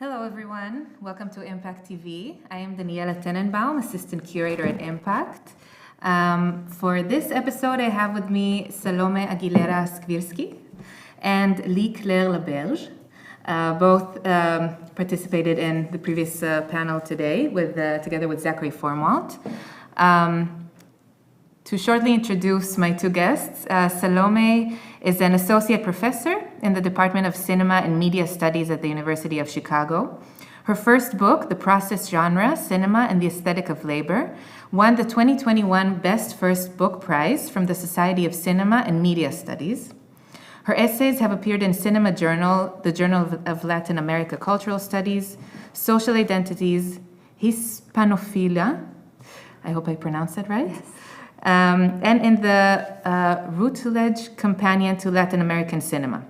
Hello everyone, welcome to IMPAKT TV. I am Daniela Tenenbaum, Assistant Curator at IMPAKT. For this episode I have with me Salomé Aguilera Skvirsky and Leigh Berge. Both participated in the previous panel today together with Zachary Formwalt. To shortly introduce my two guests, Salomé is an associate professor in the Department of Cinema and Media Studies at the University of Chicago. Her first book, The Process Genre, Cinema and the Aesthetic of Labor, won the 2021 Best First Book Prize from the Society of Cinema and Media Studies. Her essays have appeared in Cinema Journal, the Journal of Latin America Cultural Studies, Social Identities, Hispanophilia, I hope I pronounced that right? Yes. And in the Routledge Companion to Latin American Cinema.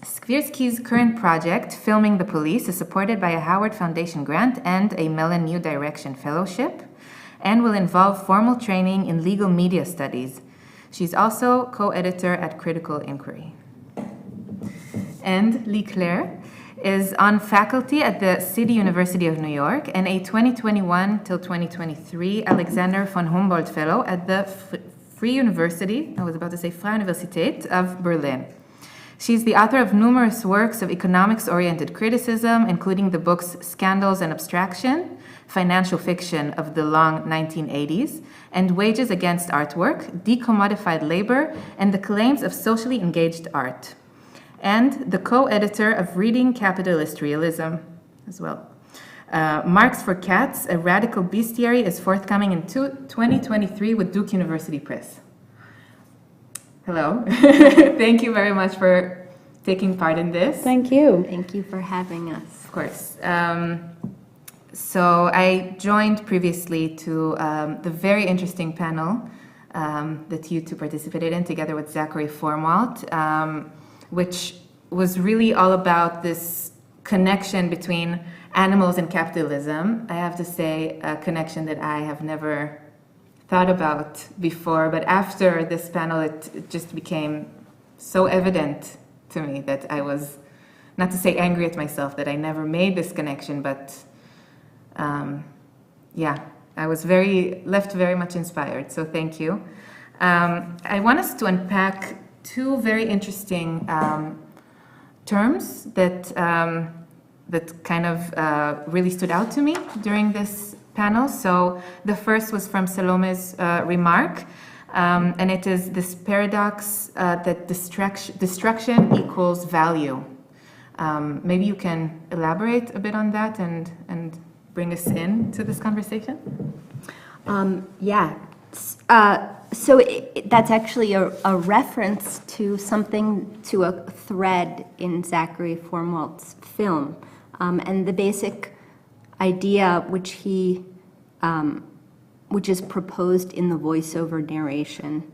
Skvirsky's current project, Filming the Police, is supported by a Howard Foundation grant and a Mellon New Direction Fellowship, and will involve formal training in legal media studies. She's also co-editor at Critical Inquiry. And Leigh is on faculty at the City University of New York and a 2021 till 2023 Alexander von Humboldt Fellow at the Freie Universität of Berlin. She's the author of numerous works of economics-oriented criticism, including the books Scandals and Abstraction, Financial Fiction of the Long 1980s, and Wages Against Artwork, Decommodified Labor, and the Claims of Socially Engaged Art, and the co-editor of Reading Capitalist Realism as well. Marx for Cats, A Radical Bestiary is forthcoming in 2023 with Duke University Press. Hello. Thank you very much for taking part in this. Thank you. Thank you for having us. Of course. So I joined previously to the very interesting panel that you two participated in together with Zachary Formwalt, which was really all about this connection between animals and capitalism. I have to say, a connection that I have never thought about before, but after this panel, it just became so evident to me that I was, not to say angry at myself that I never made this connection, but yeah, I was left very much inspired, so thank you. I want us to unpack two very interesting terms that kind of really stood out to me during this panel. So the first was from Salomé's remark, and it is this paradox that destruction equals value. Maybe you can elaborate a bit on that and bring us into this conversation? Yeah. So that's actually a reference to a thread in Zachary Formwalt's film. And the basic idea which is proposed in the voiceover narration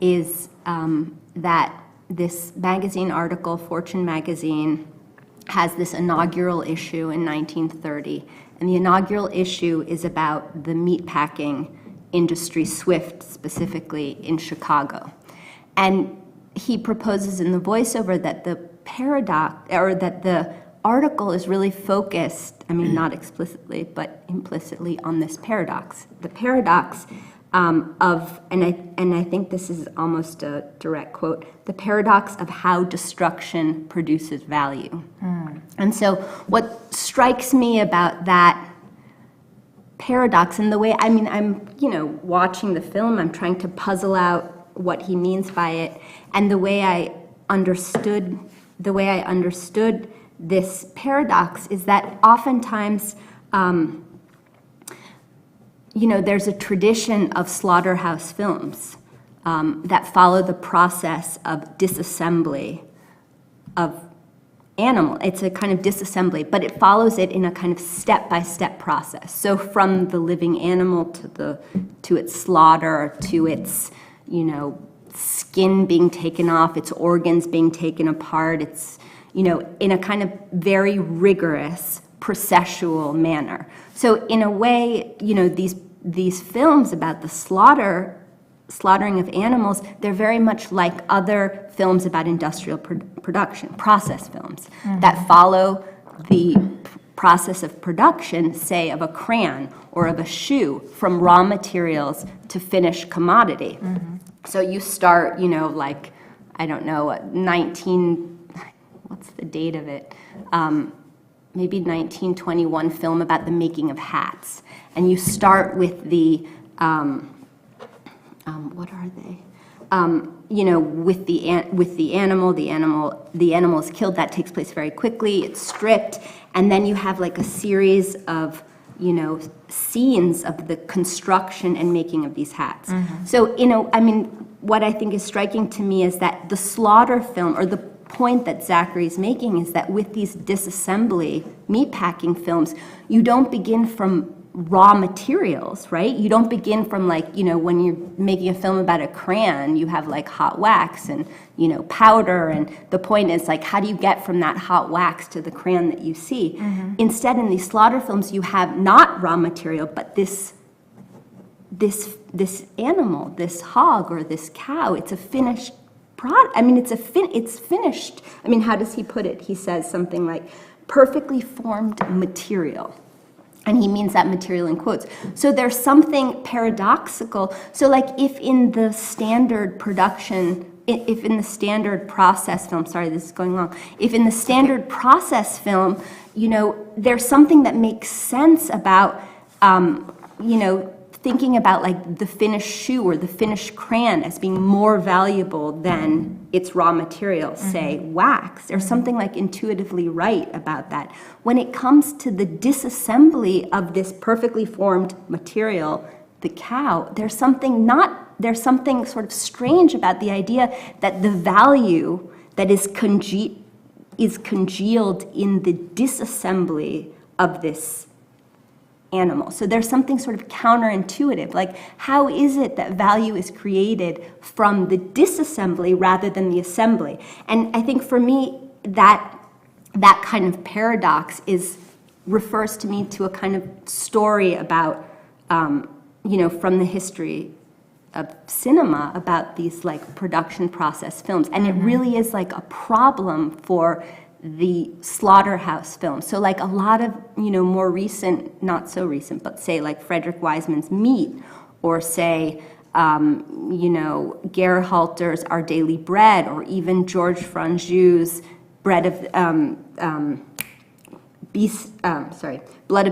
is that this magazine article, Fortune magazine, has this inaugural issue in 1930. And the inaugural issue is about the meatpacking industry, Swift specifically, in Chicago. And he proposes in the voiceover that the paradox, or that the article is really focused, I mean, not explicitly, but implicitly on this paradox. The paradox of, and I think this is almost a direct quote, the paradox of how destruction produces value. And so what strikes me about that paradox and the way, I mean, I'm, watching the film, I'm trying to puzzle out what he means by it, and the way I understood this paradox is that oftentimes, there's a tradition of slaughterhouse films that follow the process of disassembly of animal. It's a kind of disassembly, but it follows it in a kind of step-by-step process. So from the living animal to its slaughter, to its, skin being taken off, its organs being taken apart, it's, in a kind of very rigorous processual manner. So in a way, these films about the slaughtering of animals, they're very much like other films about industrial production, process films, that follow the process of production, say of a crayon or of a shoe, from raw materials to finished commodity. So you start, you know, like, I don't know, what's the date of it? Maybe 1921 film about the making of hats. And you start with the, what are they? You know, with the animal, the animal is killed. That takes place very quickly. It's stripped, and then you have like a series of, you know, scenes of the construction and making of these hats. So, you know, I mean, what I think is striking to me is that the slaughter film, or the point that Zachary's making, is that with these disassembly meatpacking films, you don't begin from raw materials, right? You don't begin from, like, you know, when you're making a film about a crayon, you have like hot wax and, you know, powder, and the point is, like, how do you get from that hot wax to the crayon that you see? Instead, in these slaughter films, you have not raw material, but this animal, this hog or this cow. It's a finished product. I mean, it's finished. I mean, how does he put it? He says something like perfectly formed material. And he means that material in quotes. So there's something paradoxical. So, like, if in the standard production, if in the standard process film, sorry, this is going long. If in the standard process film, you know, there's something that makes sense about, you know, thinking about like the finished shoe or the finished crayon as being more valuable than its raw material, say wax. There's something like intuitively right about that. When it comes to the disassembly of this perfectly formed material, the cow, there's something sort of strange about the idea that the value that is congealed in the disassembly of this animal. So there's something sort of counterintuitive, like, how is it that value is created from the disassembly rather than the assembly? And I think for me, that kind of paradox refers to me to a kind of story about, you know, from the history of cinema, about these like production process films. And it really is like a problem for the slaughterhouse film. So like a lot of, you know, more recent, not so recent, but say like Frederick Wiseman's Meat, or say, you know, Gerhalter's Our Daily Bread, or even George Franju's Blood of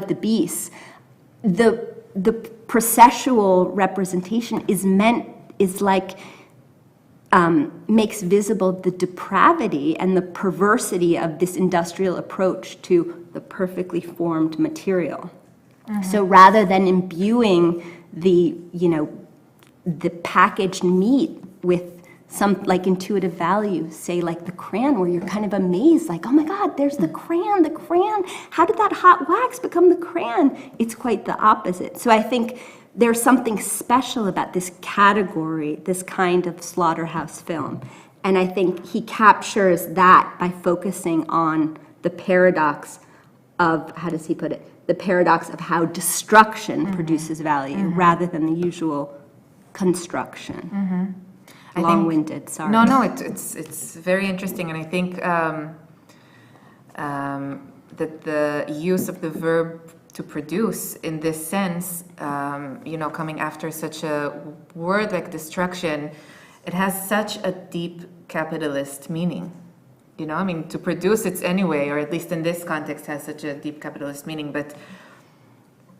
the Beast. The processual representation makes visible the depravity and the perversity of this industrial approach to the perfectly formed material. So rather than imbuing the, you know, the packaged meat with some like intuitive value, say like the crayon, where you're kind of amazed, like, oh my God, there's the crayon, how did that hot wax become the crayon? It's quite the opposite. So I think there's something special about this category, this kind of slaughterhouse film. And I think he captures that by focusing on the paradox of, how does he put it? The paradox of how destruction produces value rather than the usual construction. Long-winded, sorry. No, it's very interesting. And I think that the use of the verb to produce in this sense, you know, coming after such a word like destruction, it has such a deep capitalist meaning. You know, I mean, to produce it's anyway, or at least in this context, has such a deep capitalist meaning. But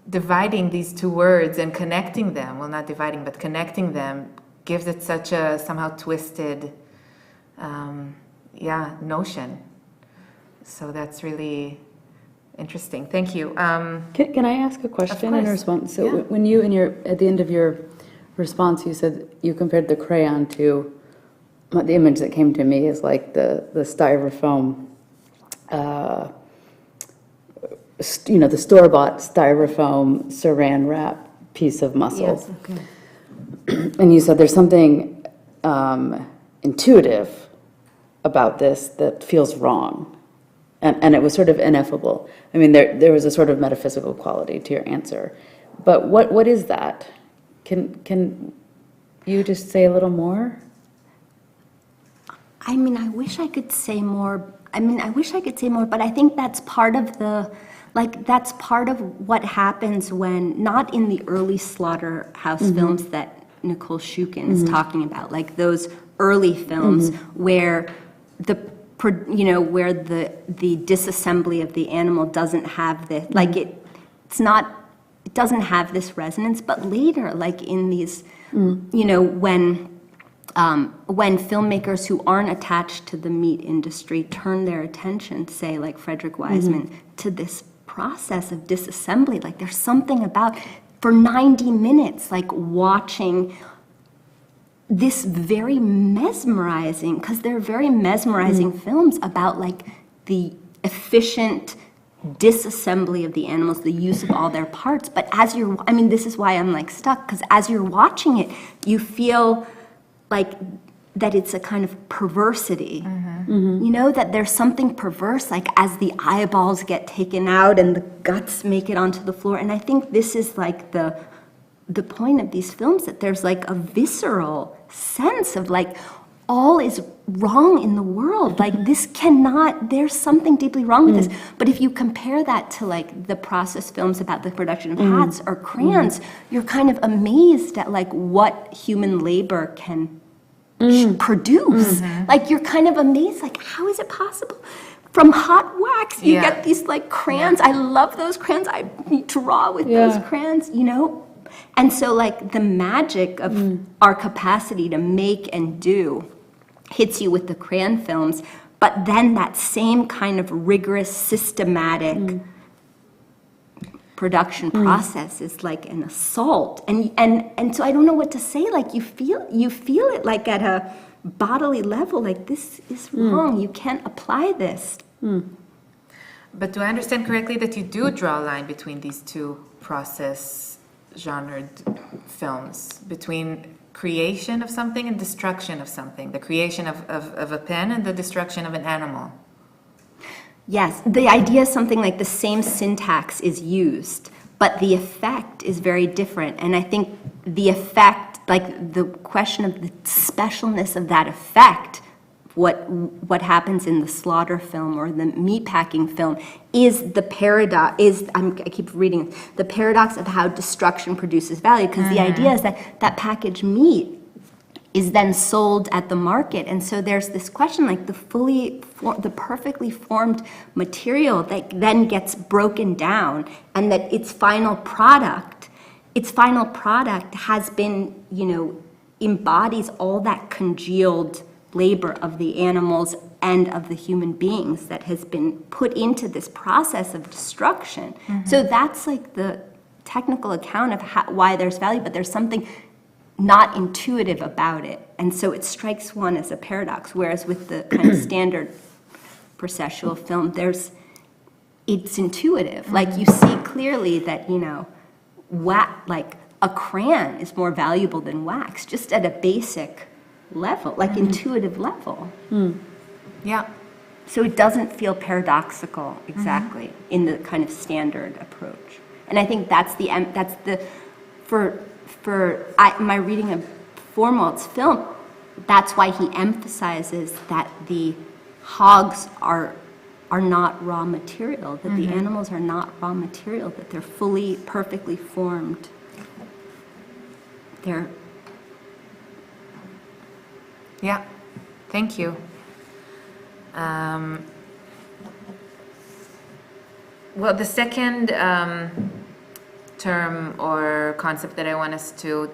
dividing these two words and connecting them, well, not dividing, but connecting them, gives it such a somehow twisted, notion. So that's really interesting. Thank you. Can I ask a question in response? So yeah. when you, at the end of your response, you said you compared the crayon to, the image that came to me is like the styrofoam, you know, the store-bought styrofoam saran wrap piece of muscle. Yes, okay. And you said there's something intuitive about this that feels wrong. And it was sort of ineffable. I mean, there was a sort of metaphysical quality to your answer. But what is that? Can you just say a little more? I mean, I wish I could say more I mean, I wish I could say more, but I think that's part of that's part of what happens when, not in the early slaughterhouse films that Nicole Shukin is talking about, like those early films where where the disassembly of the animal doesn't have this, like it doesn't have this resonance, but later, like in these, when filmmakers who aren't attached to the meat industry turn their attention, say like Frederick Wiseman, to this process of disassembly, like there's something about, for 90 minutes, like watching this very mesmerizing, because they're very mesmerizing films about like the efficient disassembly of the animals, the use of all their parts. But as you're, I mean, this is why I'm like stuck, because as you're watching it, you feel like that it's a kind of perversity, that there's something perverse, like as the eyeballs get taken out and the guts make it onto the floor. And I think this is like the point of these films, that there's like a visceral sense of like, all is wrong in the world. Like this cannot, there's something deeply wrong with this. But if you compare that to like the process films about the production of hats or crayons, you're kind of amazed at like what human labor can produce. Like you're kind of amazed, like how is it possible? From hot wax, you get these like crayons. I love those crayons. I draw with those crayons, And so like the magic of our capacity to make and do hits you with the crayon films, but then that same kind of rigorous, systematic production process is like an assault. And so I don't know what to say. Like you feel it like at a bodily level, like this is wrong. You can't apply this. But do I understand correctly that you do draw a line between these two process genred films, between creation of something and destruction of something, the creation of a pen and the destruction of an animal? Yes, the idea is something like the same syntax is used, but the effect is very different. And I think the effect, like the question of the specialness of that effect, what happens in the slaughter film or the meatpacking film is the paradox, I keep reading, the paradox of how destruction produces value, because the idea is that packaged meat is then sold at the market. And so there's this question, like the perfectly formed material that then gets broken down, and that its final product has been, embodies all that congealed labor of the animals and of the human beings that has been put into this process of destruction. So that's like the technical account of why there's value, but there's something not intuitive about it. And so it strikes one as a paradox, whereas with the kind of standard processual film, it's intuitive. Like you see clearly that, like a crayon is more valuable than wax, just at a basic level, like intuitive level. Yeah. So it doesn't feel paradoxical exactly in the kind of standard approach. And I think that's my reading of Formalt's film, that's why he emphasizes that the hogs are not raw material, that the animals are not raw material, that they're fully, perfectly formed. Yeah, thank you. Well, the second term or concept that I want us to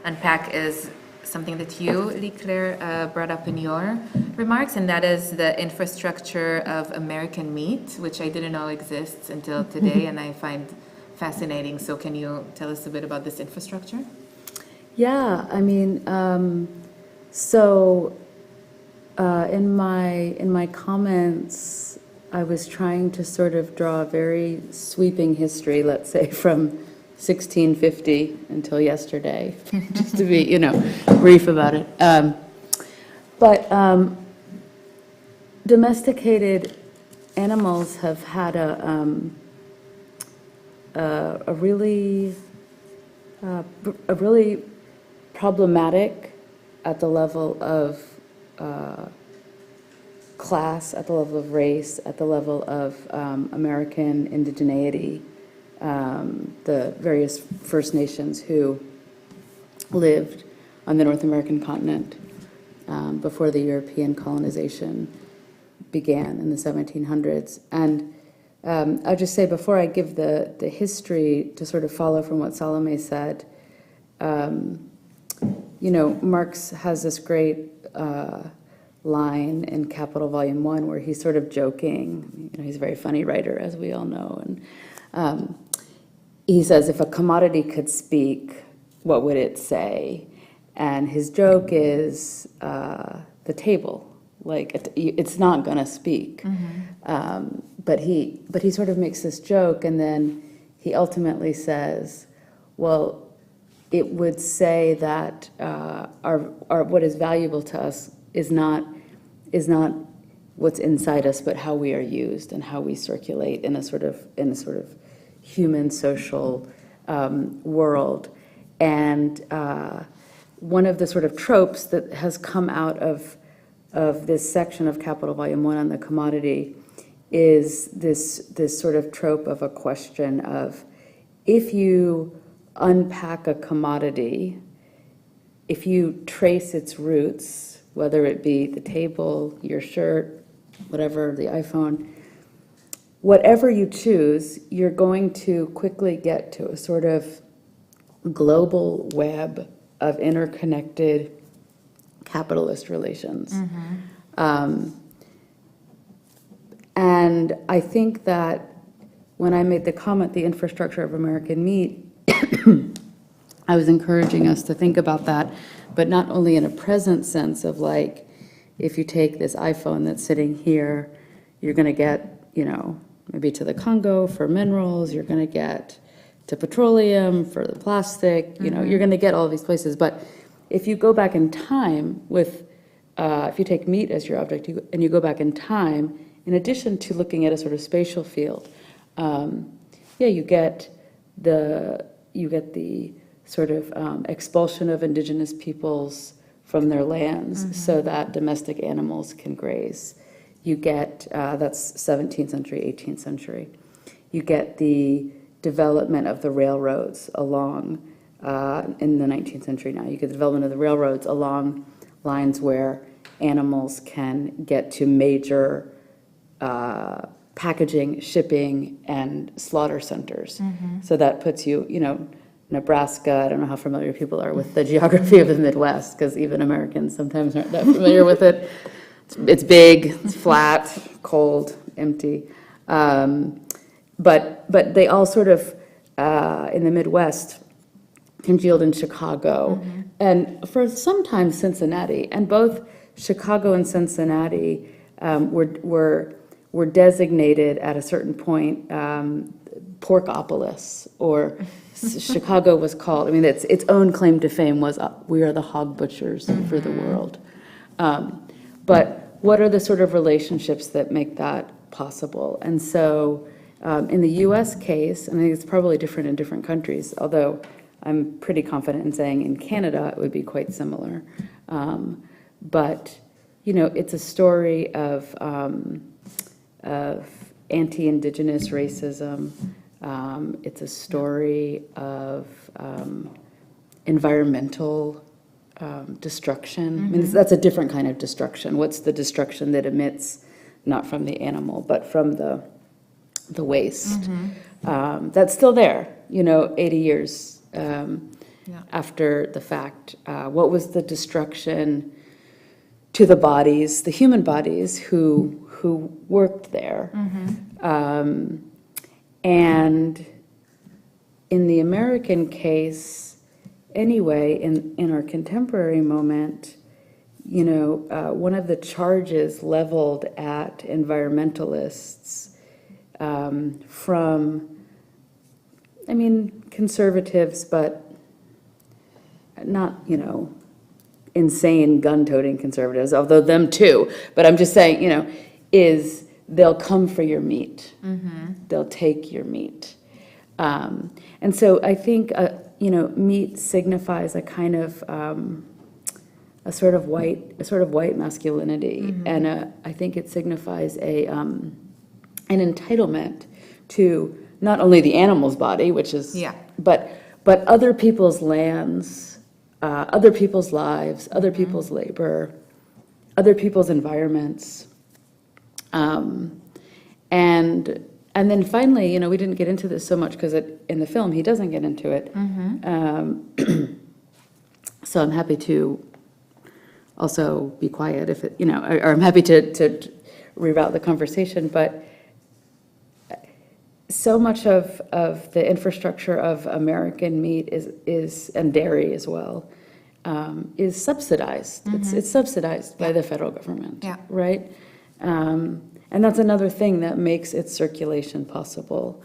unpack is something that you, Leigh-Claire, brought up in your remarks, and that is the infrastructure of American meat, which I didn't know exists until today, and I find fascinating. So can you tell us a bit about this infrastructure? Yeah, I mean, so in my comments, I was trying to sort of draw a very sweeping history, let's say from 1650 until yesterday, just to be, brief about it. But domesticated animals have had a really problematic at the level of class, at the level of race, at the level of American indigeneity, the various First Nations who lived on the North American continent before the European colonization began in the 1700s. And I'll just say, before I give the history to sort of follow from what Salomé said, Marx has this great line in Capital Volume 1 where he's sort of joking. He's a very funny writer, as we all know. And he says, if a commodity could speak, what would it say? And his joke is the table. Like, it's not going to speak. But he sort of makes this joke, and then he ultimately says, well, it would say that our what is valuable to us is not what's inside us, but how we are used and how we circulate in a sort of human social world. And one of the sort of tropes that has come out of this section of Capital Volume 1 on the commodity is this sort of trope of a question of, if you unpack a commodity, if you trace its roots, whether it be the table, your shirt, whatever, the iPhone, whatever you choose, you're going to quickly get to a sort of global web of interconnected capitalist relations. And I think that when I made the comment, the infrastructure of American meat, I was encouraging us to think about that, but not only in a present sense of, like, if you take this iPhone that's sitting here, you're going to get, maybe to the Congo for minerals, you're going to get to petroleum for the plastic, you're going to get all of these places. But if you go back in time with, if you take meat as your object and you go back in time, in addition to looking at a sort of spatial field, you get the sort of expulsion of indigenous peoples from their lands so that domestic animals can graze. You get, that's 17th century, 18th century. You get the development of the railroads along, in the 19th century now, you get the development of the railroads along lines where animals can get to major packaging, shipping, and slaughter centers. So that puts you, Nebraska, I don't know how familiar people are with the geography of the Midwest, because even Americans sometimes aren't that familiar with it. It's big, it's flat, cold, empty. But they all sort of, in the Midwest, congealed in Chicago, and for some time Cincinnati. And both Chicago and Cincinnati were designated at a certain point Porkopolis, or Chicago was called, its own claim to fame was, we are the hog butchers for the world. But what are the sort of relationships that make that possible? And so in the US case, and I think it's probably different in different countries, although I'm pretty confident in saying in Canada it would be quite similar. But, it's a story of anti-Indigenous racism. It's a story of environmental destruction. That's a different kind of destruction. What's the destruction that emits not from the animal, but from the waste? That's still there, 80 years after the fact. What was the destruction to the bodies, the human bodies who worked there? And in the American case, anyway, in our contemporary moment, one of the charges leveled at environmentalists from, conservatives, but not, insane gun-toting conservatives, although them too, but I'm just saying, is they'll come for your meat. They'll take your meat. And so I think, meat signifies a kind of a a sort of white masculinity, and I think it signifies an entitlement to not only the animal's body, which is but other people's lands, other people's lives, other people's labor, other people's environments, and then finally, we didn't get into this so much because in the film he doesn't get into it. So I'm happy to also be quiet if it, or I'm happy to reroute the conversation. But so much of the infrastructure of American meat is and dairy as well, is subsidized. It's subsidized by the federal government, right? And that's another thing that makes its circulation possible.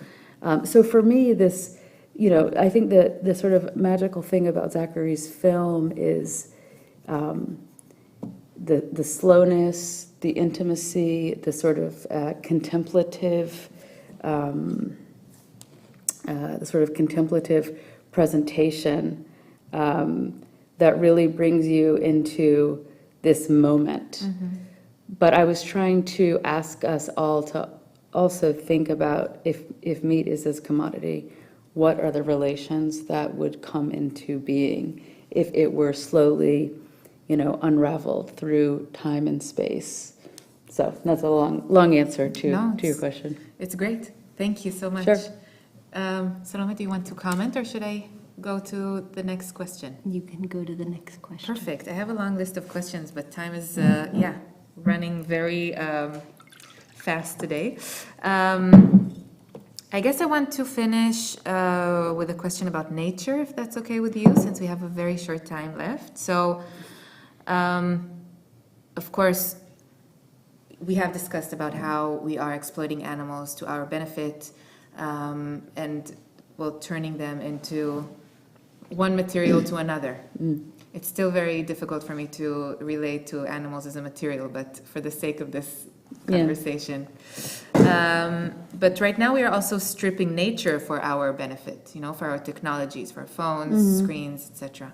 So for me, this, I think that the sort of magical thing about Zachary's film is the slowness, the intimacy, the sort of contemplative presentation that really brings you into this moment. But I was trying to ask us all to also think about if meat is this commodity, what are the relations that would come into being if it were slowly, unraveled through time and space. So that's a long answer to your question. It's great. Thank you so much. Sure. Salomé, do you want to comment, or should I go to the next question? You can go to the next question. Perfect. I have a long list of questions, but time is, running very fast today. I guess I want to finish with a question about nature, if that's okay with you, since we have a very short time left. So, of course, we have discussed about how we are exploiting animals to our benefit, and, turning them into one material to another. It's still very difficult for me to relate to animals as a material, but for the sake of this conversation. But right now we are also stripping nature for our benefit, for our technologies, for phones, screens, etc.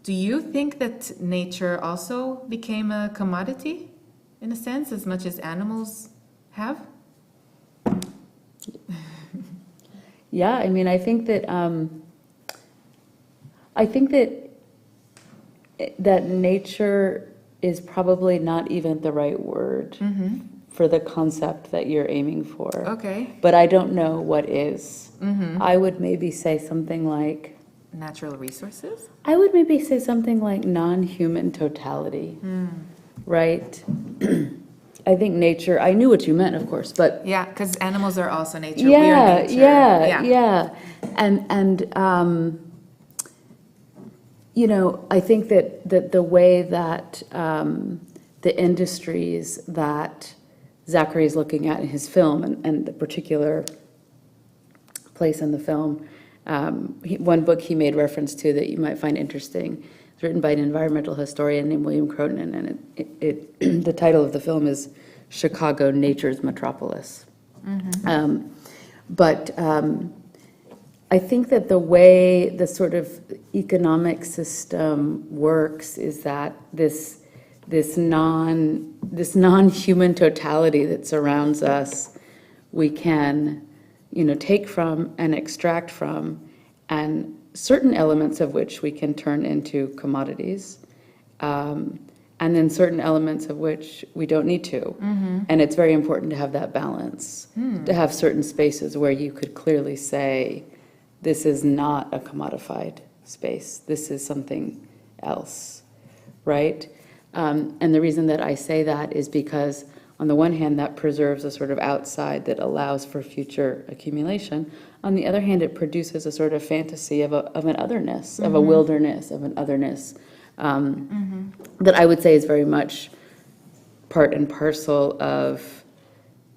Do you think that nature also became a commodity, in a sense, as much as animals have? Yeah, I think that that nature is probably not even the right word for the concept that you're aiming for. Okay. But I don't know what is. I would maybe say something like natural resources? I would maybe say something like non-human totality, right? I think nature, I knew what you meant, of course, but... Yeah, because animals are also nature. We are nature. Yeah. And I think that the way that the industries that Zachary is looking at in his film, and the particular place in the film, one book he made reference to that you might find interesting, it's written by an environmental historian named William Cronin, and the title of the film is Chicago, Nature's Metropolis. But I think that the way the sort of economic system works is that this non-human totality that surrounds us, we can, take from and extract from, and certain elements of which we can turn into commodities, and then certain elements of which we don't need to. And it's very important to have that balance, to have certain spaces where you could clearly say, this is not a commodified space. This is something else, right? And the reason that I say that is because, on the one hand, that preserves a sort of outside that allows for future accumulation. On the other hand, it produces a sort of fantasy of an otherness, of a wilderness, of an otherness, that I would say is very much part and parcel of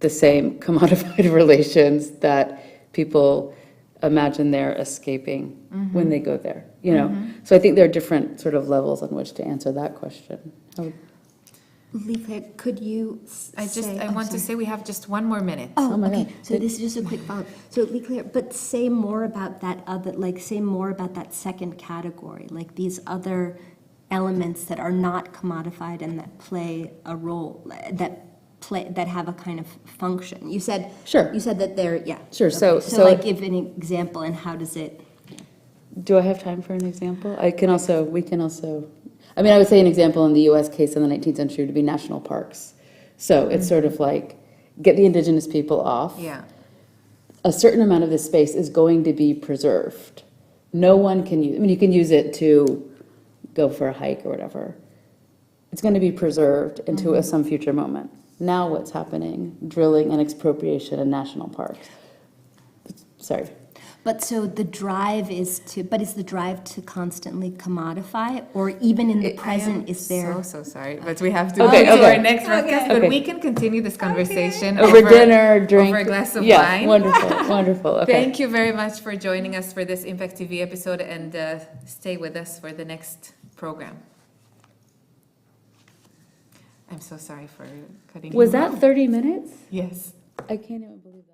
the same commodified relations that people imagine they're escaping when they go there, So I think there are different sort of levels on which to answer that question. Leigh, could you I want to say we have just one more minute. Oh, my okay. God. So this is just a quick follow-up. So Leigh, but say more about that other, like, say more about that second category, like these other elements that are not commodified and that play a role, that have a kind of function. You said. Sure. You said that they're, yeah. Sure, Okay. so like give an example and how does it? Do I have time for an example? We can also, I mean, I would say an example in the US case in the 19th century would be national parks. So it's sort of like, get the indigenous people off. Yeah. A certain amount of this space is going to be preserved. No one can use, I mean, you can use it to go for a hike or whatever. It's going to be preserved into some future moment. Now what's happening? Drilling and expropriation in national parks. Sorry. But so the drive is the drive to constantly commodify, or even in the present, is there? So sorry, but we have to Okay, go to okay. our next broadcast, but Okay. we can continue this conversation Over dinner, drink. over a glass of yeah, wine. Wonderful, wonderful. Okay. Thank you very much for joining us for this IMPAKT TV episode, and stay with us for the next program. I'm so sorry for cutting you Was that off. 30 minutes? Yes. I can't even believe that.